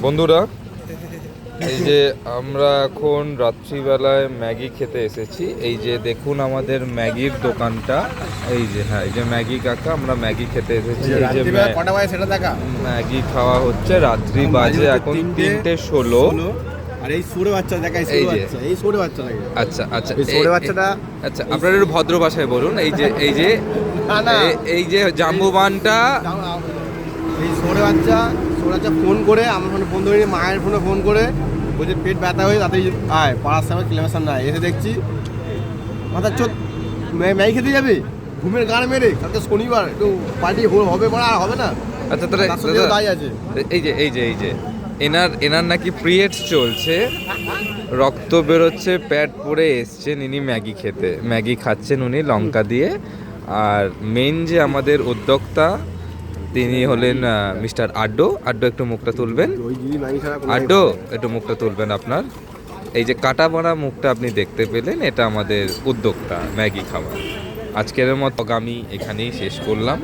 বন্ধুরা, এই যে আমরা এখন রাত্রিবেলায় ম্যাগি খেতে এসেছি। এই যে দেখুন আমাদের ম্যাগির দোকানটা। এই যে হ্যাঁ, এই যে ম্যাগি কাকা, আমরা ম্যাগি খেতে এসেছি। এই যে কটা বাজে সেটা দেখা। ম্যাগি খাওয়া হচ্ছে। রাত্রি বাজে এখন 3:16। আর এই সুরে বাচ্চা দেখা, এই সুরে বাচ্চা লাগে। আচ্ছা আচ্ছা, এই সুরে বাচ্চাটা। আচ্ছা, আপনারা একটু ভদ্র ভাষায় বলুন। এই যে জাম্বুবানটা। এই সুরে বাচ্চা ফোন করে আমার ফোনে ফোন ধরে মায়ের ফোনে ফোন করে বলছে পেট ব্যথা হয়ে তাতে আয় পাড়ার সামনে কিলোমিটার না এসে দেখছি মাথার চোখ ম্যাগি খেতে যাবে ঘুমের গান মেরে। কালকে শনিবার একটু পার্টি হবে পড়া আর হবে না। আচ্ছা তাহলে দায় আছে। এই যে এনার নাকি পিরিয়ডস চলছে, রক্ত বেরোচ্ছে, প্যাড পরে এসছেন ইনি ম্যাগি খেতে। ম্যাগি খাচ্ছেন উনি লঙ্কা দিয়ে। আর মেইন যে আমাদের উদ্যোক্তা তিনি হলেন মিস্টার আড্ডো। একটু মুখটা তুলবেন। আড্ডো, একটু মুখটা তুলবেন আপনার। এই যে কাটা মারা মুখটা আপনি দেখতে পেলেন, এটা আমাদের উদ্যোক্তা ম্যাগি খাওয়া। আজকের মতো আমি এখানেই শেষ করলাম।